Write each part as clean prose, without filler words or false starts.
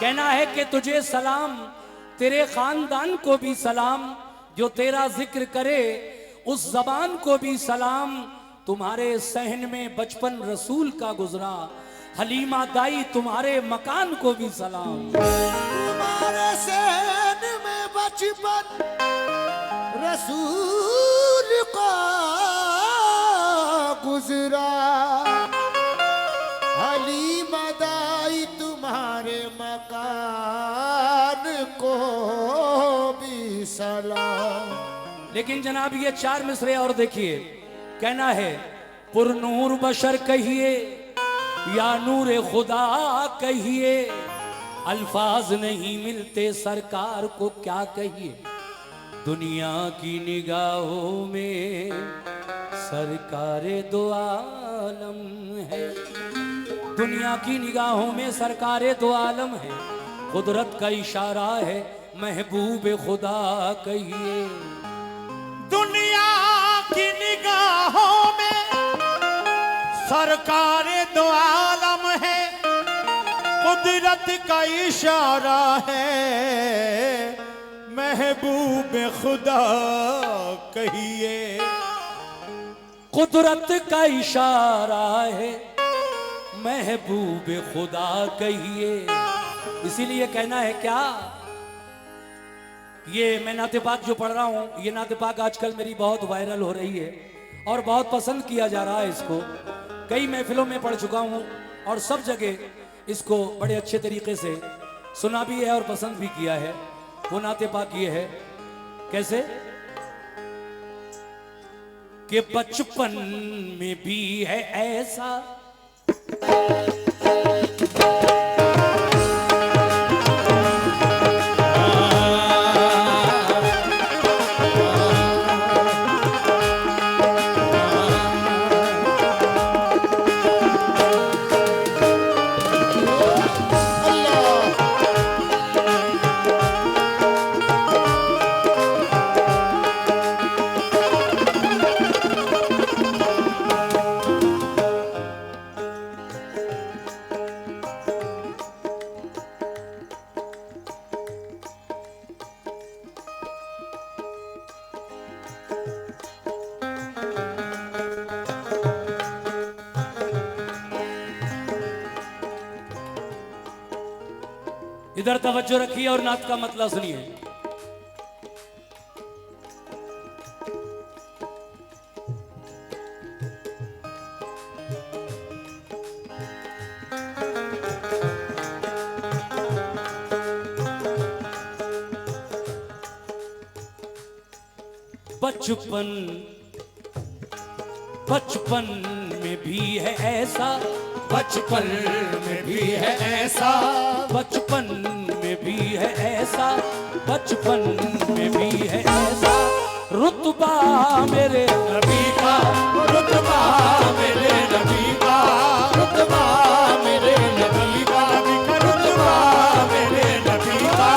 कहना है कि तुझे सलाम, तेरे खानदान को भी सलाम, जो तेरा जिक्र करे उस जबान को भी सलाम। तुम्हारे सहन में बचपन रसूल का गुजरा, हलीमा दाई तुम्हारे मकान को भी सलाम। तुम्हारे सहन में बचपन रसूल का गुजरा, हलीमा दाई तुम्हारे मकान को भी सलाम। लेकिन जनाब ये 4 मिसरे और देखिए, कहना है पुरनूर बशर कहिए या नूर खुदा कहिए, अल्फाज नहीं मिलते सरकार को क्या कहिए। दुनिया की निगाहों में सरकार दो आलम है, दुनिया की निगाहों में सरकार दो आलम है। कुदरत का इशारा है महबूब खुदा कहिए। दुनिया की निगाहों में सरकार दो आलम है, कुदरत का इशारा है महबूब खुदा कहिए। कुदरत का इशारा है महबूब खुदा कहिए। इसीलिए कहना है क्या, ये मैं नाते पाक जो पढ़ रहा हूं, ये नाते पाक आजकल मेरी बहुत वायरल हो रही है और बहुत पसंद किया जा रहा है। इसको कई महफिलों में पढ़ चुका हूं और सब जगह इसको बड़े अच्छे तरीके से सुना भी है और पसंद भी किया है। वो नाते पाक ये है, कैसे कि बचपन में भी है ऐसा, इधर तवज्जो रखिए और नात का मतलब सुनिए। बचपन बचपन में भी है ऐसा, बचपन में भी है ऐसा, बचपन में भी है ऐसा, बचपन में भी है ऐसा। रुतबा मेरे नबी का, रुतबा मेरे नबी का, रुतबा मेरे नबी का, नबी का रुतबा मेरे नबी का,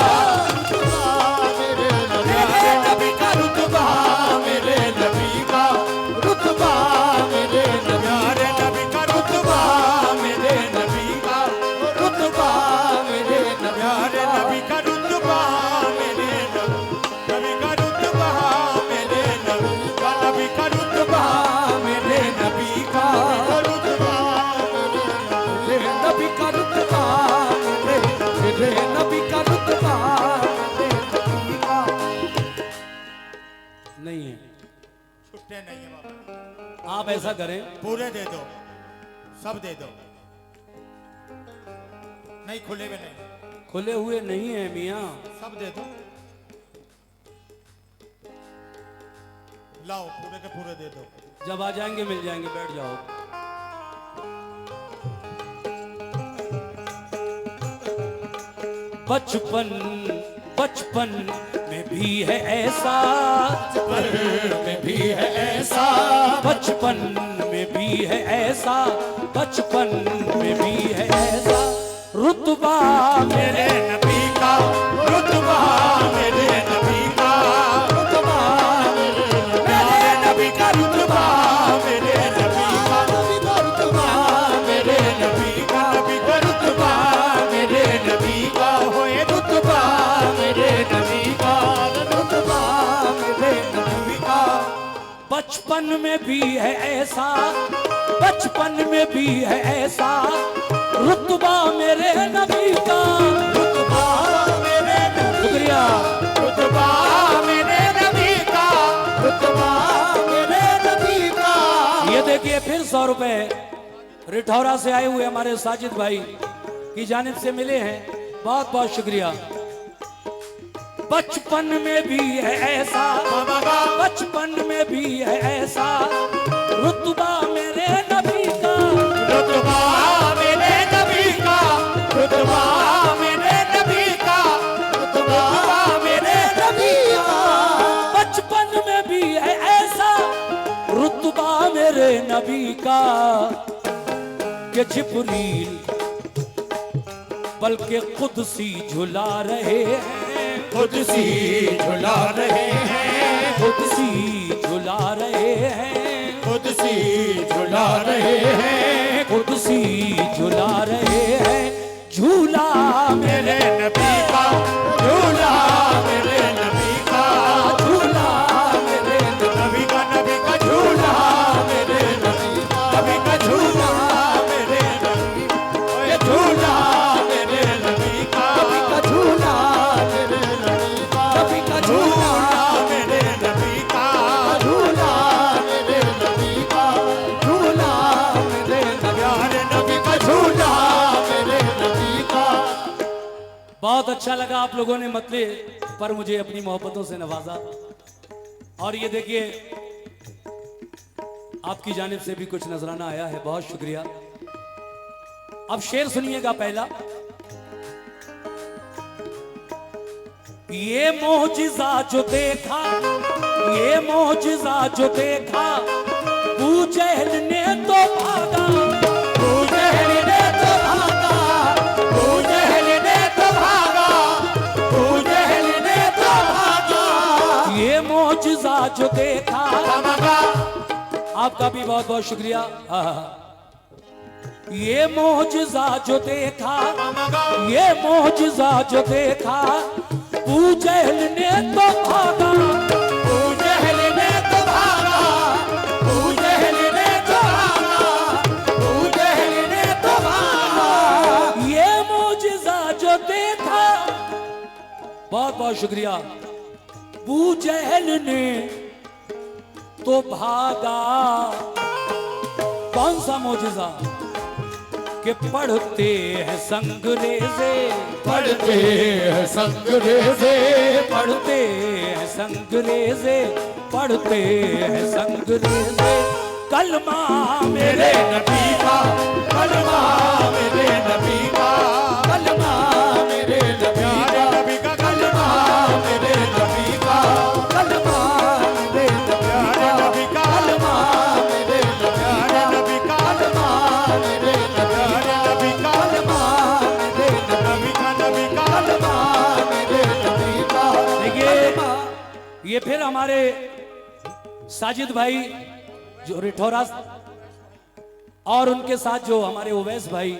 नबी का रुतबा मेरे नबी का, रुतबा मेरे नबी, नबी का रुतबा मेरे नबी का, रुतबा मेरे नबी, नबी का रुतबा मेरे नबी का रुतबा मेरे नबी का, नबी का रुतबा मेरे नबी का, रुतबा मेरे नबी का रुतबा मेरे नबी का रुतबा मेरे नबी का। नहीं है, छुट्टे नहीं है बाबा, आप ऐसा करें, पूरे दे दो, सब दे दो, नहीं खुले हुए नहीं, खुले हुए नहीं है मियाँ, सब दे दो, लाओ पूरे के पूरे दे दो। जब आ जाएंगे मिल जाएंगे, बैठ जाओ। बचपन बचपन में भी है ऐसा, बचपन में भी है ऐसा, बचपन में भी है ऐसा, बचपन में भी है ऐसा। रुतबा मेरे नबी का, रुतबा मेरे नबी का, रुतबा मेरे नबी का, रुतबा मेरे नबी का, रुतबा मेरे नबी का, नबी का रुतबा मेरे नबी का, बचपन में भी है ऐसा, बचपन में भी है ऐसा रुतबा मेरे नबी का। रुतबा मेरे नबी, शुक्रिया। रुतबा मेरे नबी का, रुतबा मेरे नबी का। ये देखिए फिर 100 रुपए रिठौरा से आए हुए हमारे साजिद भाई की जानिब से मिले हैं, बहुत बहुत शुक्रिया। बचपन में भी है ऐसा, बचपन में भी है ऐसा रुतबा मेरे नबी का। रुतबा मेरे नबी का, रुतबा मेरे नबी का, रुतबा मेरे नबी का। बचपन में भी है ऐसा रुतबा मेरे नबी का कि जिब्रील बल्कि कुदसी झुला रहे हैं, कुदसी झुला रहे हैं, कुदसी झुला रहे हैं, कुदसी झुला रहे हैं, कुदसी झुला रहे हैं। झूला मेरे नबी का, झूला मेरे नबी का, झूला मेरे नबी का, नबी का झूला मेरे नबी का, नबी का झूला मेरे नबी का, ये झूला मेरे नबी का, नबी का झूला मेरे नबी का, नबी का झूला मेरे नबी का, झूला मेरे नबी का, झूला मेरे प्यारे नबी का झूला मेरे नबी का। बहुत अच्छा लगा आप लोगों ने मतले पर मुझे अपनी मोहब्बतों से नवाजा। और ये देखिए आपकी जानिब से भी कुछ नजराना आया है, बहुत शुक्रिया। अब शेर सुनिएगा पहला। ये मोजिजा जो देखा, ये मोजिजा जो देखा अबू जहल ने तो भागा, अबू जहल ने तो भागा, अबू जहल ने तो भागा, अबू जहल ने तो भागा। ये मोजिजा जो देखा। भागा। आपका भी बहुत बहुत शुक्रिया। ये मोजिजा जो देखा, ये मोजिजा जो देखा अबू जहल ने तो भागा, अबू जहल ने तो भागा, अबू जहल ने तो भागा, अबू जहल ने तो भागा। ये मोजिजा जो देखा। बहुत बहुत शुक्रिया। अबू जहल ने तो भागा। कौन सा मोजिजा? कि पढ़ते हैं संगरेजे, पढ़ते हैं संगरेजे, पढ़ते हैं संगरेजे, पढ़ते हैं संगरेजे। कलमा मेरे नबी का, कलमा मेरे नबी का, कलमा मेरे नबी का, कलमा मेरे नबी का, कलमा मेरे नबी का, कलमा मेरे नबी का, कलमा मेरे नबी का, कलमा मेरे नबी का, नबी का, कलमा मेरे नबी का। देखिए ये फिर हमारे साजिद भाई जो रिठौरा और उनके साथ जो हमारे उवैस भाई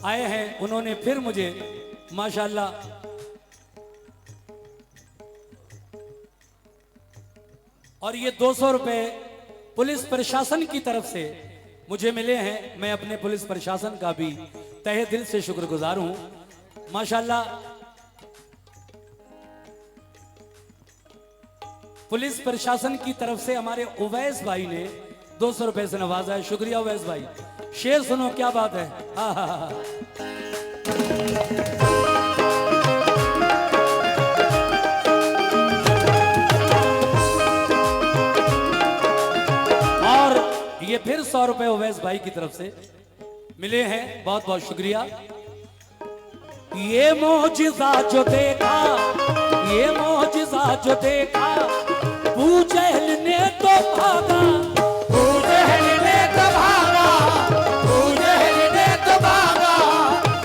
आए हैं, उन्होंने फिर मुझे माशाल्लाह और ये 200 रुपए पुलिस प्रशासन की तरफ से मुझे मिले हैं। मैं अपने पुलिस प्रशासन का भी तहे दिल से शुक्रगुजार हूं। माशाल्लाह पुलिस प्रशासन की तरफ से हमारे उवैस भाई ने 200 रुपए से नवाजा है। शुक्रिया उवैस भाई। शेर सुनो, क्या बात है। हाँ हाँ हाँ। और ये फिर 100 रुपए उवैस भाई की तरफ से मिले हैं। बहुत बहुत शुक्रिया। ये मोजिजा जो देखा, ये मोजिजा जो देखा अबू जहल ने तो भागा, अबू जहल ने तो भागा, अबू जहल ने तो भागा,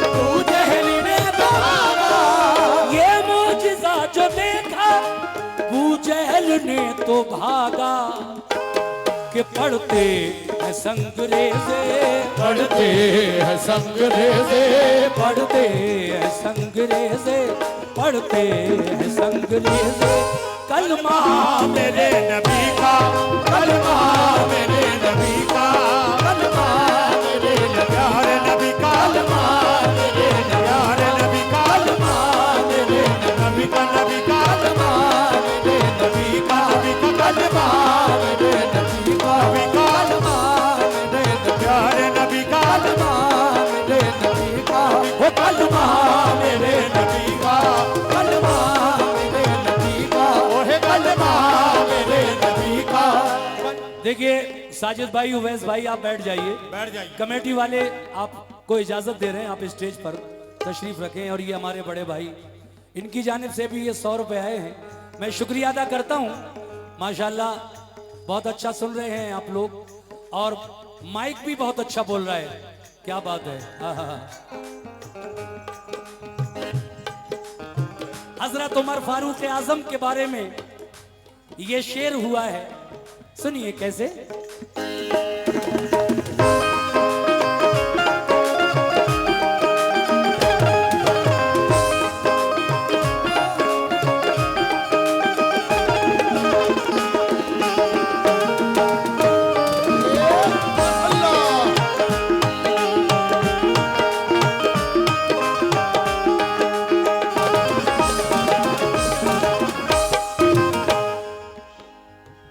अबू जहल ने तो भागा। ये मोजिजा जो देखा अबू जहल ने तो भागा। कि पढ़ते हैं संगरेजे, पढ़ते हैं संगरेजे, पढ़ते हैं संगरेजे, पढ़ते हैं संगरेजे। कलमा मेरे नबी का, कलमा कलमा मेरे नबी का, कलमा मेरे नबी का, ओहे कलमा मेरे नबी का। देखिए साजिद भाई, उवैस भाई, आप बैठ जाइए। बैठ जाइए। कमेटी वाले आपको इजाजत दे रहे हैं, आप स्टेज पर तशरीफ रखें। और ये हमारे बड़े भाई, इनकी जानिब से भी ये 100 रुपए आए हैं, मैं शुक्रिया अदा करता हूं। माशाल्लाह बहुत अच्छा सुन रहे हैं आप लोग, और माइक भी बहुत अच्छा बोल रहा है, क्या बात है। हजरत उमर फारूक आजम के बारे में ये शेर हुआ है, सुनिए कैसे।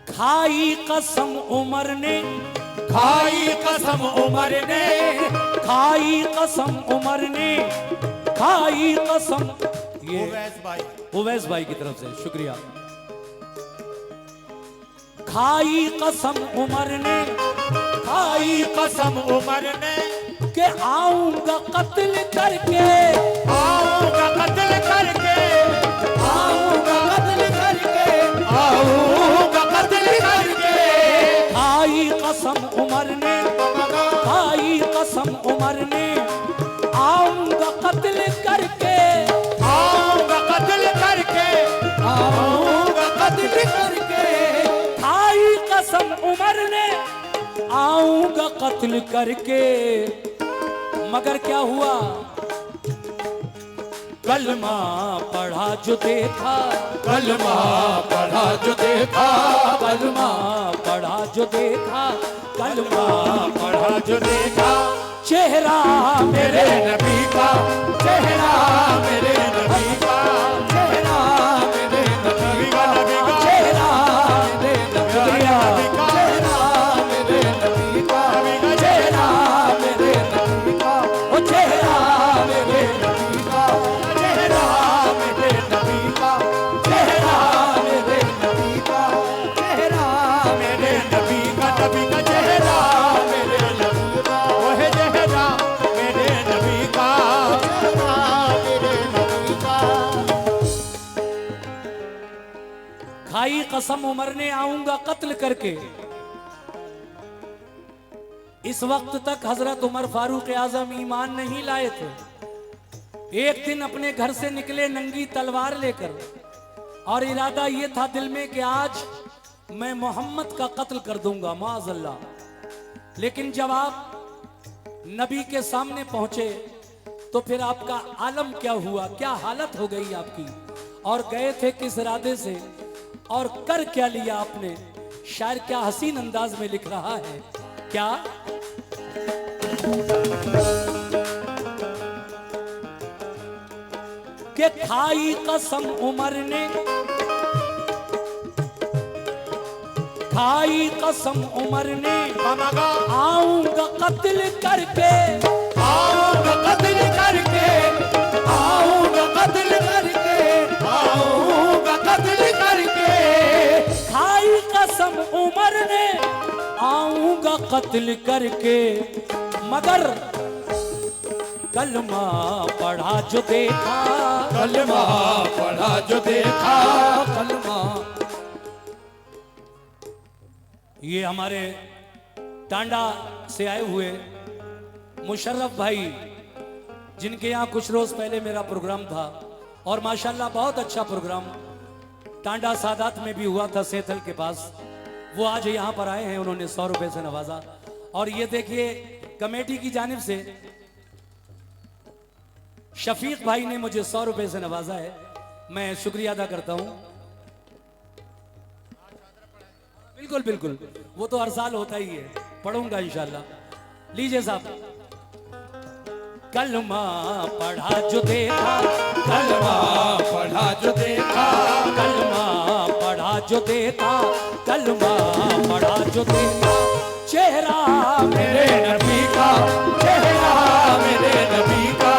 खाई कसम उमर ने, खाई कसम उमर ने, खाई कसम उमर ने, खाई कसम। ये उवैस भाई, उवैस भाई की तरफ से शुक्रिया। खाई कसम उमर ने, खाई कसम उमर ने, के आऊंगा कत्ल करके, आऊंगा कत्ल करके, आऊंगा कत्ल करके, आऊंगा कत्ल करके। खाई कसम उमर ने, खाई कसम उमर ने, आऊंगा कत्ल करके, आऊंगा कत्ल करके, आऊंगा कत्ल करके। खाई कसम उमर ने, आऊंगा कत्ल करके। मगर क्या हुआ, कलमा पढ़ा जो देखा, कलमा पढ़ा जो देखा, कलमा पढ़ा जो देखा, कलमा पढ़ा जो देखा। चेहरा मेरे नबी का, चेहरा मेरे नबी का, चेहरा मेरे नबी का, नबी का चेहरा मेरे शुक्रिया, चेहरा मेरे नबी का, चेहरा मेरे नबी का, ओ चेहरा मेरे नबी का, चेहरा मेरे नबी का, चेहरा मेरे नबी का, चेहरा मेरे नबी का, नबी का चेहरा मेरे नबी का, ओहे चेहरा मेरे नबी का, चेहरा मेरे नबी का। खाई कसम उमर ने, आऊंगा कत्ल करके। इस वक्त तक हजरत उमर फारूक आजम ईमान नहीं लाए थे। एक दिन अपने घर से निकले नंगी तलवार लेकर, और इरादा ये था दिल में कि आज मैं मोहम्मद का कत्ल कर दूंगा माअज़ल्लाह। लेकिन जब आप नबी के सामने पहुंचे तो फिर आपका आलम क्या हुआ, क्या हालत हो गई आपकी, और गए थे किस इरादे से, और कर क्या लिया आपने। शायर क्या हसीन अंदाज में लिख रहा है, क्या कि खाई कसम उमर ने, खाई कसम उमर ने, आऊंगा कत्ल करके, आऊंगा कत्ल करके, आऊंगा कत्ल करके, आऊंगा कत्ल करके। खाई कसम उमर ने, आऊंगा कत्ल करके। मगर कलमा पढ़ा जो देखा, कलमा पढ़ा जो देखा, कलमा। ये हमारे टांडा से आए हुए मुशर्रफ भाई, जिनके यहाँ कुछ रोज पहले मेरा प्रोग्राम था, और माशाल्लाह बहुत अच्छा प्रोग्राम टांडा सादात में भी हुआ था, सेथल के पास। वो आज यहाँ पर आए हैं, उन्होंने 100 रुपए से नवाजा। और ये देखिए कमेटी की जानिब से शफीक भाई ने मुझे 100 रुपए से नवाजा है, मैं शुक्रिया अदा करता हूं। बिल्कुल बिल्कुल, वो तो हर साल होता ही है, पढ़ूंगा इंशाल्लाह। लीजिए साहब। कलमा पढ़ा जो देखा, कलमा पढ़ा जो देखा, कलमा पढ़ा जो देखा, कलमा पढ़ा जो देखा। चेहरा मेरे नबी का, चेहरा मेरे नबी का,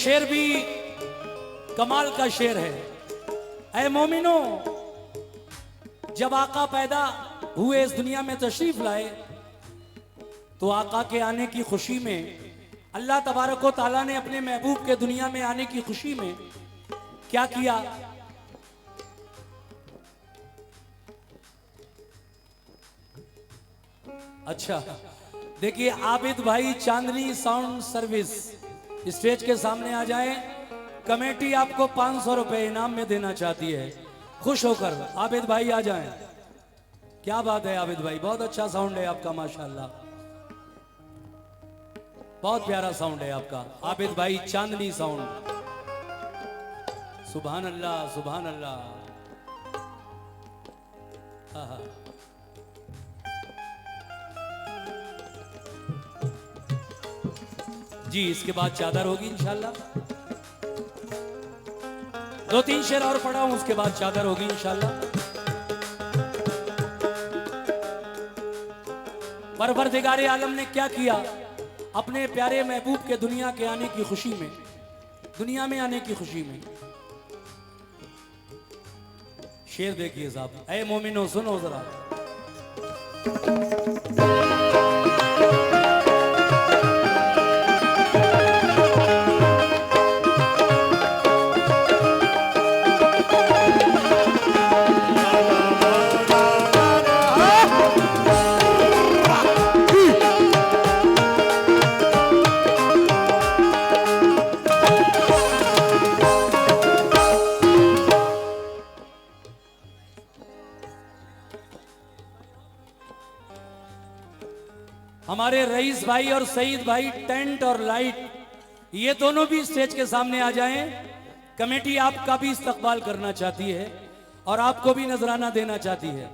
शेर भी कमाल का शेर है। ऐ मोमिनो, जब आका पैदा हुए इस दुनिया में तशरीफ लाए तो आका के आने की खुशी में अल्लाह तबारक व तआला ने अपने महबूब के दुनिया में आने की खुशी में क्या किया? अच्छा देखिए, आबिद भाई चांदनी साउंड सर्विस स्टेज के सामने आ जाएं। कमेटी आपको 500 रुपए इनाम में देना चाहती है। खुश होकर आबिद भाई आ जाएं। क्या बात है आबिद भाई, बहुत अच्छा साउंड है आपका, माशाल्लाह, बहुत प्यारा साउंड है आपका। आबिद भाई चांदनी साउंड, सुभान अल्लाह सुभान अल्लाह। हाँ हाँ, जी इसके बाद चादर होगी इंशाल्लाह। 2-3 शेर और पढ़ा हूं, उसके बाद चादर होगी इंशाल्लाह। परवरदिगारे आलम ने क्या किया? अपने प्यारे महबूब के दुनिया के आने की खुशी में, दुनिया में आने की खुशी में शेर देखिए साहब। ऐ मोमिनो सुनो जरा। हमारे रईस भाई और सईद भाई टेंट और लाइट ये दोनों भी स्टेज के सामने आ जाएं। कमेटी आपका भी इस्तकबाल करना चाहती है और आपको भी नजराना देना चाहती है।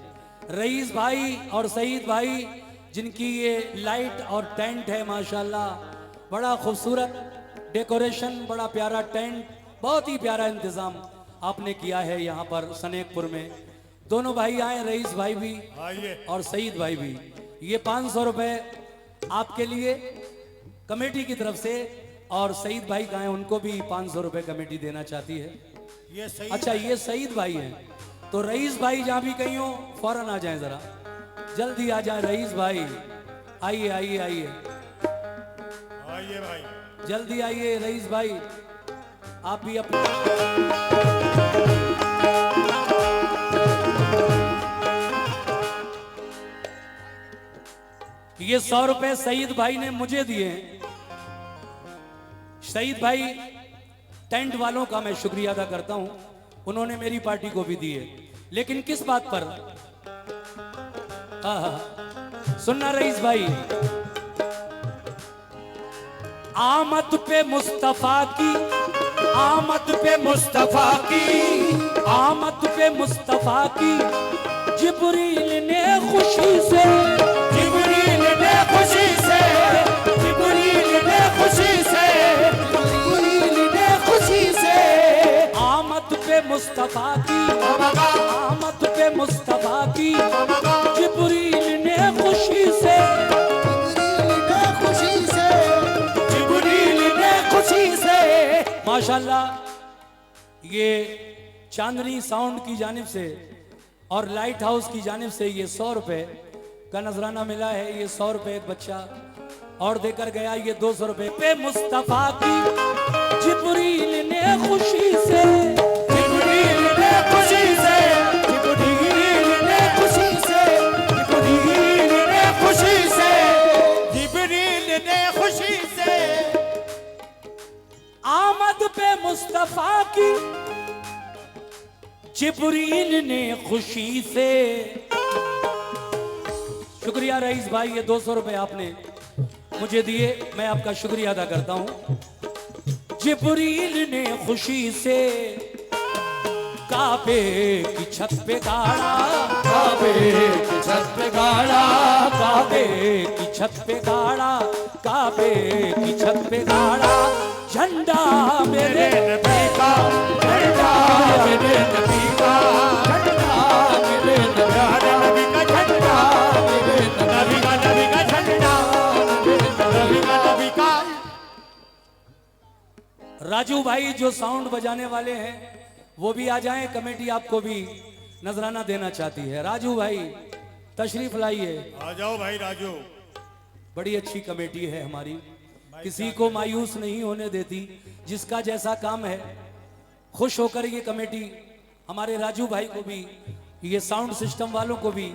रईस भाई और सईद भाई जिनकी ये लाइट और टेंट है, माशाल्लाह बड़ा खूबसूरत डेकोरेशन, बड़ा प्यारा टेंट, बहुत ही प्यारा इंतजाम आपने किया है यहाँ पर सनेकपुर में। दोनों भाई आए, रईस भाई भी और सईद भाई भी। ये 500 रुपए आपके लिए कमेटी की तरफ से, और सईद भाई का है, उनको भी 500 रुपए कमेटी देना चाहती है। ये सईद अच्छा ये सईद भाई हैं, तो रईस भाई जहां भी कहीं हो फौरन आ जाएं, जरा जल्दी आ जाएं। रईस भाई आइए आइए आइए आइए भाई, जल्दी आइए। रईस भाई आप भी अपने ये 100 रुपए सईद भाई ने मुझे दिए हैं। सईद भाई टेंट वालों का मैं शुक्रिया अदा करता हूं, उन्होंने मेरी पार्टी को भी दिए। लेकिन किस बात पर? सुनना रईस भाई, आमद पे मुस्तफा की, आमद पे मुस्तफा की, आमद पे मुस्तफा की जिब्रील ने खुशी से, जिब्रील ने खुशी से, जिब्रील ने खुशी से, जिब्रील ने खुशी से आमद पे मुस्तफा की, आमद पे मुस्तफा की जिब्रील ने खुशी से, जिब्रील ने खुशी से, जिब्रील ने खुशी से। माशाल्लाह ये चांदनी साउंड की जानिब से और लाइट हाउस की जानिब से ये 100 रुपए का नजराना मिला है। ये 100 रुपए एक बच्चा और देकर गया। ये 200 रुपए पे मुस्तफा की जिब्रील ने खुशी से, जिब्रील ने खुशी से, जिब्रील ने खुशी से, जिब्रील ने खुशी से, जिब्रील ने खुशी से आमद पे मुस्तफा की जिब्रील ने खुशी से। शुक्रिया रईस भाई, ये 200 रुपए आपने मुझे दिए, मैं आपका शुक्रिया अदा करता हूं। जिब्रील ने खुशी से काबे की छत पे गाड़ा, काबे की छत पे गाड़ा, काबे की छत पे गाड़ा, काबे की छत पे गाड़ा झंडा मेरे नबी का, झंडा मेरे नबी का, झंडा मेरे नबी का, झंडा मेरे नबी का, नबी का झंडा, नबी का, नबी का। राजू भाई जो साउंड बजाने वाले हैं वो भी आ जाएं, कमेटी आपको भी नजराना देना चाहती है। राजू भाई तशरीफ लाइए। आ जाओ भाई राजू। बड़ी अच्छी कमेटी है हमारी, किसी को मायूस नहीं होने देती, जिसका जैसा काम है खुश होकर ये कमेटी हमारे राजू भाई को भी, ये साउंड सिस्टम वालों को भी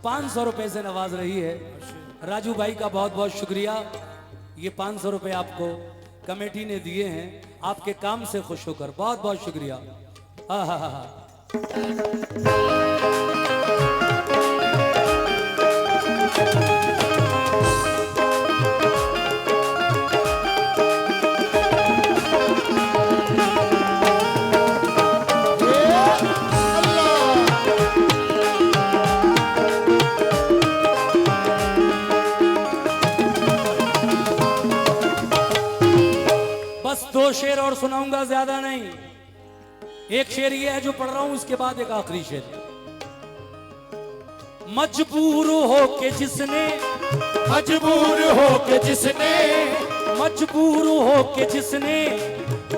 500 रुपए से नवाज रही है। राजू भाई का बहुत बहुत शुक्रिया। ये 500 रुपए आपको कमेटी ने दिए हैं आपके काम से खुश होकर, बहुत बहुत शुक्रिया। बस 2 शेर और सुनाऊंगा, ज्यादा नहीं। एक शेर ये है जो पढ़ रहा हूं, इसके बाद एक आखिरी शेर। मजबूर हो के जिसने, मजबूर हो के जिसने, मजबूर हो के जिसने,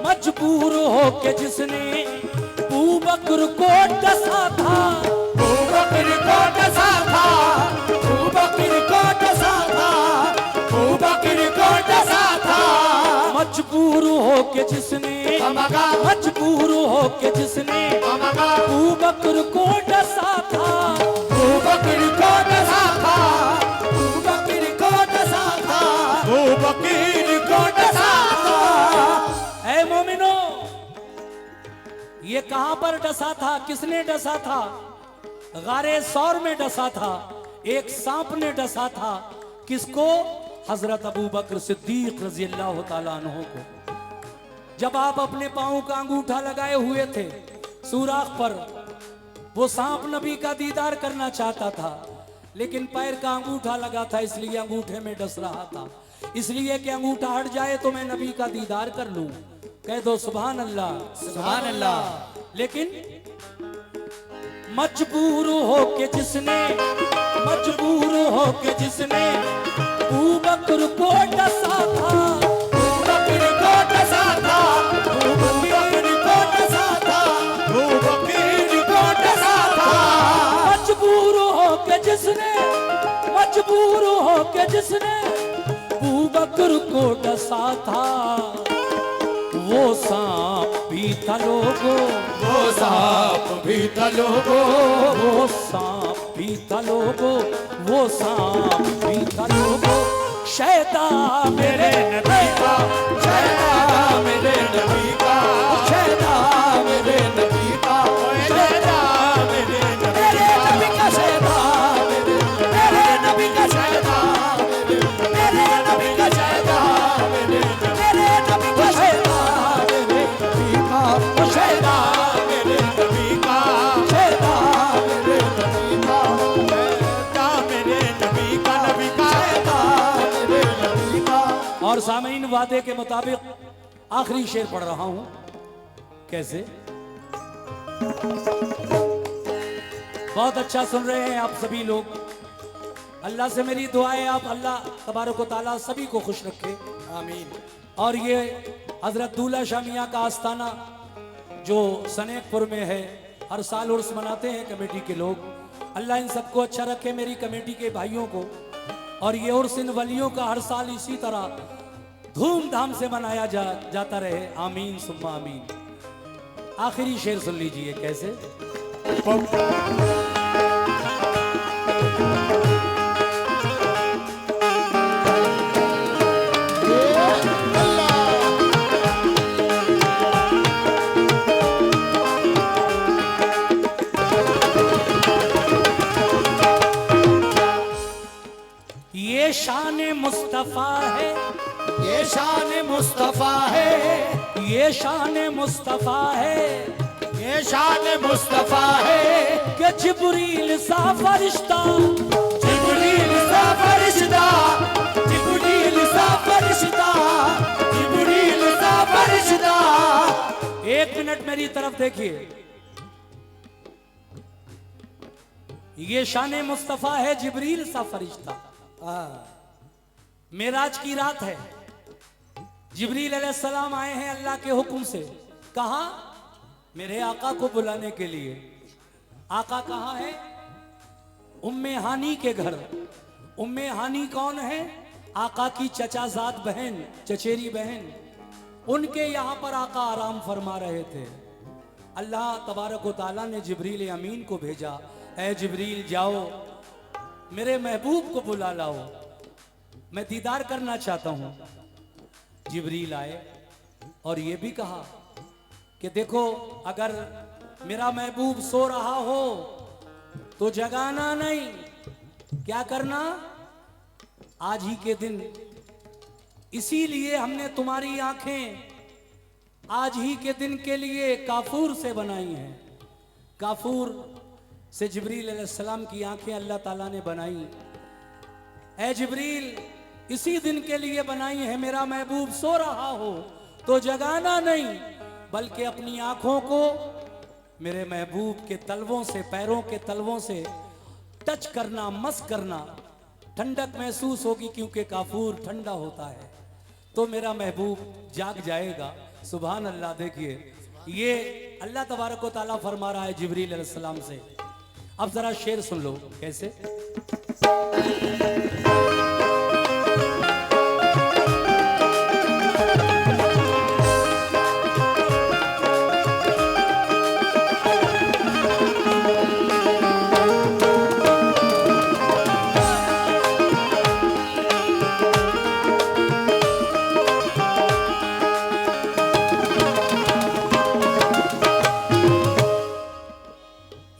मजबूर हो के जिसने अबू बकर को डसा था, अबू बकर को डसा था, अबू बकर को डसा था, अबू बकर को डसा था। मजबूर हो के जिसने, मजबूर हो के जिसने अबू बकर को डसा था, अबू बकर को डसा था, अबू बकर को डसा था, अबू बकर को डसा था। ऐ मोमिनो, ये कहां पर डसा था, किसने डसा था? गारे सौर में डसा था, एक सांप ने डसा था। किसको? हजरत अबू बकर सिद्दीक रजी अल्लाह तआला अन्हु को। जब आप अपने पांव का अंगूठा लगाए हुए थे सुराख पर, वो सांप नबी का दीदार करना चाहता था, लेकिन पैर का अंगूठा लगा था, इसलिए अंगूठे में डस रहा था, इसलिए कि अंगूठा हट जाए तो मैं नबी का दीदार कर लूं। कह दो सुभान अल्लाह, सुभान अल्लाह। लेकिन मजबूर हो के जिसने, मजबूर हो के जिसने अबू बकर को डसा था, अबू बकर को डसा था, अबू बकर को डसा था, अबू बकर को डसा था। मजबूर हो के जिसने, मजबूर हो के जिसने अबू बकर को डसा था, वो सांप भी था लोगों, वो सांप भी था लोगों, वो सांप भी था लोगों, वो सांप भी था लोगों। शैता मेरे नबी का, शैता मेरे नबी का, शैता मेरे नबी का, शैता मेरे नबी का, शैता मेरे नबी का शैता, मेरे नबी का शैता, मेरे नबी का शैता, नबी का शैता, मेरे नबी का शैता, मेरे नबी का शैता, मेरे नबी का, नबी का शैता, मेरे नबी का। और सामीन वादे के मुताबिक आखिरी शेर पढ़ रहा हूं। कैसे? बहुत अच्छा सुन रहे हैं आप सभी लोग। अल्लाह से मेरी दुआ है आप अल्लाह तबारक व तआला सभी को खुश रखे, आमीन। और ये हजरत दूल्हा शाह मियां का आस्थाना जो सनेकपुर में है, हर साल उर्स मनाते हैं कमेटी के लोग। अल्लाह इन सबको अच्छा रखे, मेरी कमेटी के भाइयों को, और ये उर्स इन वलियों का हर साल इसी तरह धूमधाम से मनाया जाता रहे। आमीन सुम्मा आमीन। आखिरी शेर सुन लीजिए। कैसे? ये शान मुस्तफा है, ये शान मुस्तफा है, ये शान मुस्तफा है, ये शान मुस्तफा है कि जिब्रील सा फरिश्ता, जिब्रील सा फरिश्ता, जिब्रील सा फरिश्ता, जिब्रील सा फरिश्ता। 1 मिनट मेरी तरफ देखिए। ये शान मुस्तफा है, जिब्रील सा फरिश्ता। मेराज की रात है, जिब्रील अलैहिस्सलाम आए हैं अल्लाह के हुक्म से। कहा? मेरे आका को बुलाने के लिए। आका कहाँ है? उम्मे हानी के घर। उम्मे हानी कौन है? आका की चचाजाद बहन, चचेरी बहन। उनके यहाँ पर आका आराम फरमा रहे थे। अल्लाह तबारक व तआला ने जिब्रील अमीन को भेजा, ऐ जिब्रील जाओ मेरे महबूब को बुला लाओ, मैं दीदार करना चाहता हूं। जिब्रील आए और ये भी कहा कि देखो अगर मेरा महबूब सो रहा हो तो जगाना नहीं, क्या करना? आज ही के दिन, इसीलिए हमने तुम्हारी आंखें आज ही के दिन के लिए काफूर से बनाई हैं। काफूर से जिब्रील अलैहिस्सलाम की आंखें अल्लाह ताला ने बनाई। ऐ जिब्रील, इसी दिन के लिए बनाई है। मेरा महबूब सो रहा हो तो जगाना नहीं, बल्कि अपनी आंखों को मेरे महबूब के तलवों से, पैरों के तलवों से टच करना, मस करना। ठंडक महसूस होगी क्योंकि काफूर ठंडा होता है, तो मेरा महबूब जाग जाएगा। सुभान अल्लाह। देखिए ये अल्लाह तबारक व तआला फरमा रहा है जिब्रील अलैहिस्सलाम से। अब जरा शेर सुन लो कैसे।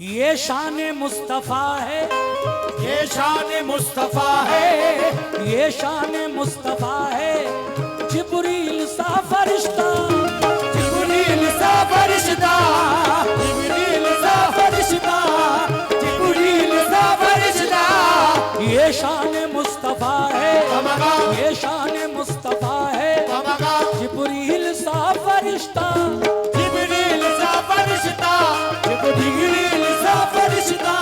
ये शान मुस्तफा है, ये शान मुस्तफा है, ये शान मुस्तफा है। जिब्रील सा फरिश्ता, जिब्रील सा फरिश्ता, जिब्रील सा फरिश्ता, जिब्रील सा फरिश्ता। ये शान मुस्तफा है, ये शान मुस्तफा है। जिब्रील सा फरिश्ता, जिब्रील सा फरिश्ता, जिब्रील सा फरिश्ता,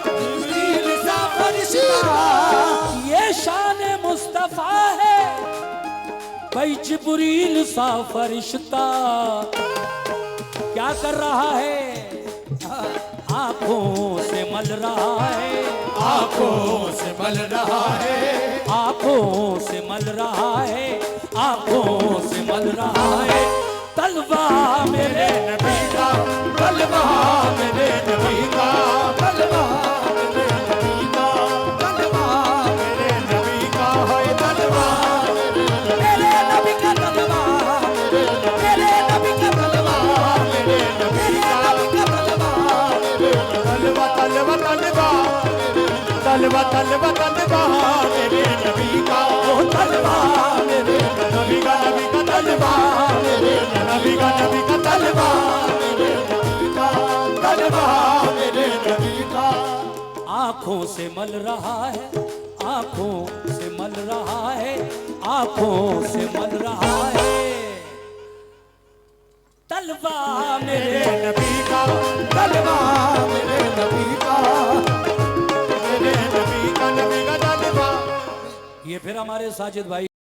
जिब्रील सा फरिश्ता। ये शान मुस्तफा है भाई। जिब्रील सा फरिश्ता क्या कर रहा है? आंखों से मल रहा है, आंखों से मल रहा है, आंखों से मल रहा है, आंखों से मल रहा है। तलवा मेरे नबी का, तलवा मेरे नबी का, तलवा मेरे नबी का, तलवा मेरे नबी का है, तलवा मेरे नबी का तलवा, मेरे नबी का तलवा, मेरे नबी का, तलवा तलवा तलवा, तलवा तलवा तलवा मेरे नबी का, ओ तलवा मेरे नबी का, नबी का तलवा मेरे नबी का, नबी का तलवा मेरे नबी का, तलवा मेरे नबी का। आंखों से मल रहा है, आंखों से मल रहा है, आंखों से मल रहा है। तलवा मेरे नबी का, तलवा मेरे नबी का, मेरे नबी का, नबी का तलवा। ये फिर हमारे साजिद भाई